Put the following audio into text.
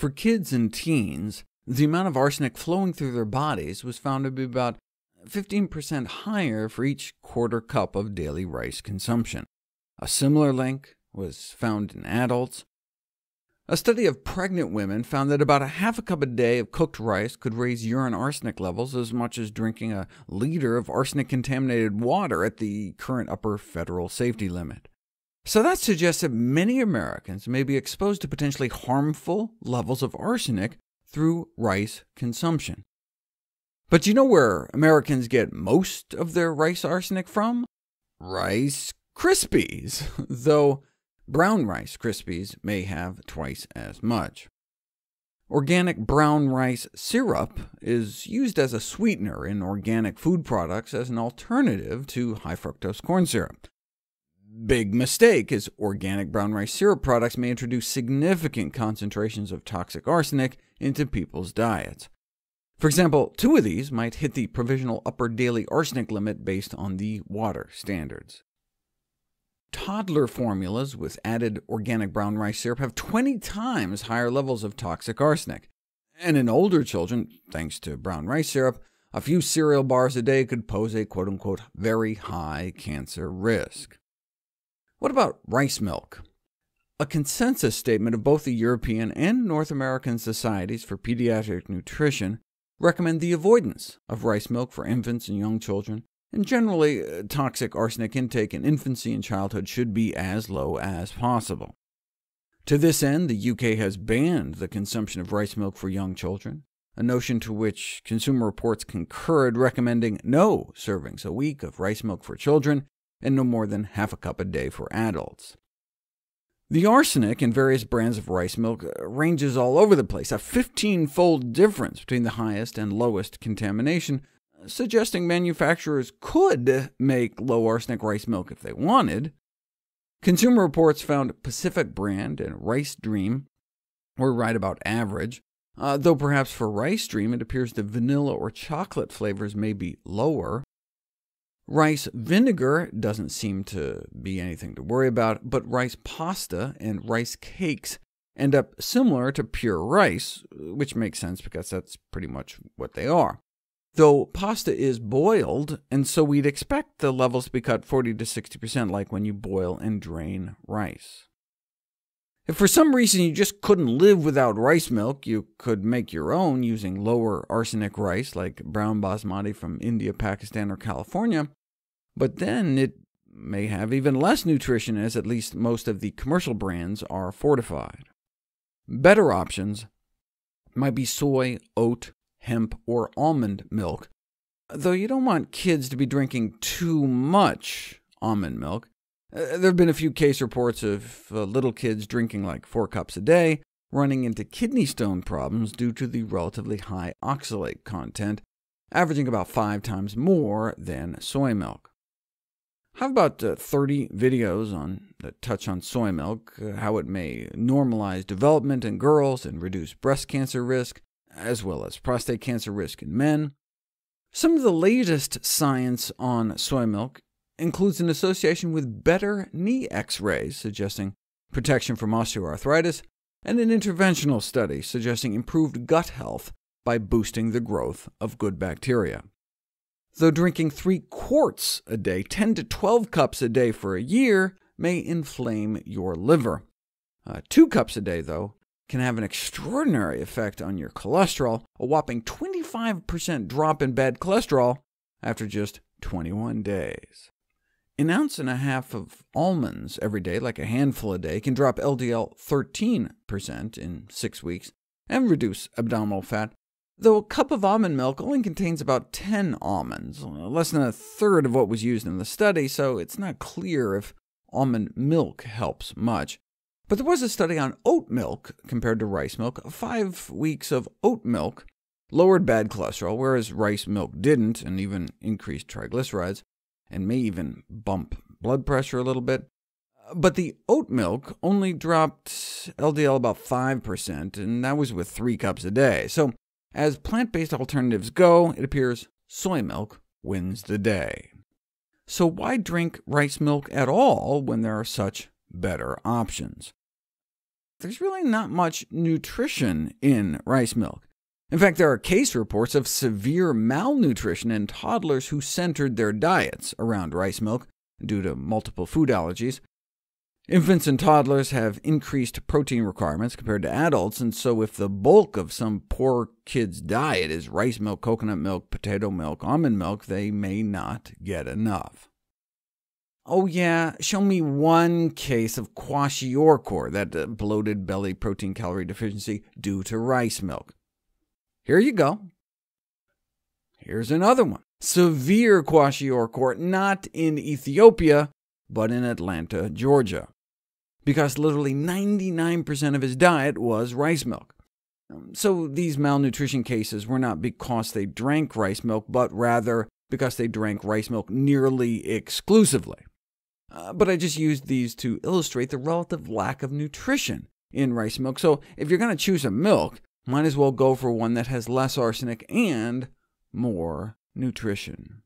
For kids and teens, the amount of arsenic flowing through their bodies was found to be about 15% higher for each quarter cup of daily rice consumption. A similar link was found in adults. A study of pregnant women found that about a half a cup a day of cooked rice could raise urine arsenic levels as much as drinking a liter of arsenic-contaminated water at the current upper federal safety limit. So that suggests that many Americans may be exposed to potentially harmful levels of arsenic through rice consumption. But do you know where Americans get most of their rice arsenic from? Rice Krispies, though brown Rice Krispies may have twice as much. Organic brown rice syrup is used as a sweetener in organic food products as an alternative to high-fructose corn syrup. Big mistake, as organic brown rice syrup products may introduce significant concentrations of toxic arsenic into people's diets. For example, 2 of these might hit the provisional upper daily arsenic limit based on the water standards. Toddler formulas with added organic brown rice syrup have 20 times higher levels of toxic arsenic. And in older children, thanks to brown rice syrup, a few cereal bars a day could pose a quote-unquote very high cancer risk. What about rice milk? A consensus statement of both the European and North American Societies for Pediatric Nutrition recommend the avoidance of rice milk for infants and young children, and generally, toxic arsenic intake in infancy and childhood should be as low as possible. To this end, the UK has banned the consumption of rice milk for young children, a notion to which Consumer Reports concurred, recommending no servings a week of rice milk for children and no more than half a cup a day for adults. The arsenic in various brands of rice milk ranges all over the place, a 15-fold difference between the highest and lowest contamination, suggesting manufacturers could make low arsenic rice milk if they wanted. Consumer Reports found Pacific Brand and Rice Dream were right about average, though perhaps for Rice Dream it appears the vanilla or chocolate flavors may be lower. Rice vinegar doesn't seem to be anything to worry about, but rice pasta and rice cakes end up similar to pure rice, which makes sense because that's pretty much what they are. Though pasta is boiled, and so we'd expect the levels to be cut 40 to 60% like when you boil and drain rice. If for some reason you just couldn't live without rice milk, you could make your own using lower arsenic rice like brown basmati from India, Pakistan, or California, but then it may have even less nutrition, as at least most of the commercial brands are fortified. Better options might be soy, oat, hemp, or almond milk, though you don't want kids to be drinking too much almond milk. There have been a few case reports of little kids drinking like 4 cups a day, running into kidney stone problems due to the relatively high oxalate content, averaging about 5 times more than soy milk. How about 30 videos that touch on soy milk, how it may normalize development in girls and reduce breast cancer risk, as well as prostate cancer risk in men. Some of the latest science on soy milk includes an association with better knee X-rays, suggesting protection from osteoarthritis, and an interventional study suggesting improved gut health by boosting the growth of good bacteria. Though drinking 3 quarts a day, 10 to 12 cups a day for a year, may inflame your liver. 2 cups a day, though, can have an extraordinary effect on your cholesterol, a whopping 25% drop in bad cholesterol after just 21 days. An ounce and a half of almonds every day, like a handful a day, can drop LDL 13% in 6 weeks and reduce abdominal fat, though a cup of almond milk only contains about 10 almonds, less than a third of what was used in the study, so it's not clear if almond milk helps much. But there was a study on oat milk compared to rice milk. 5 weeks of oat milk lowered bad cholesterol, whereas rice milk didn't, and even increased triglycerides, and may even bump blood pressure a little bit. But the oat milk only dropped LDL about 5%, and that was with 3 cups a day. So as plant-based alternatives go, it appears soy milk wins the day. So why drink rice milk at all when there are such better options? there's really not much nutrition in rice milk. In fact, there are case reports of severe malnutrition in toddlers who centered their diets around rice milk due to multiple food allergies. Infants and toddlers have increased protein requirements compared to adults, and so if the bulk of some poor kid's diet is rice milk, coconut milk, potato milk, almond milk, they may not get enough. Oh yeah, show me one case of kwashiorkor, that bloated belly protein calorie deficiency due to rice milk. Here you go. Here's another one. Severe kwashiorkor, not in Ethiopia, but in Atlanta, Georgia, because literally 99% of his diet was rice milk. So these malnutrition cases were not because they drank rice milk, but rather because they drank rice milk nearly exclusively. But I just used these to illustrate the relative lack of nutrition in rice milk, so if you're going to choose a milk, might as well go for one that has less arsenic and more nutrition.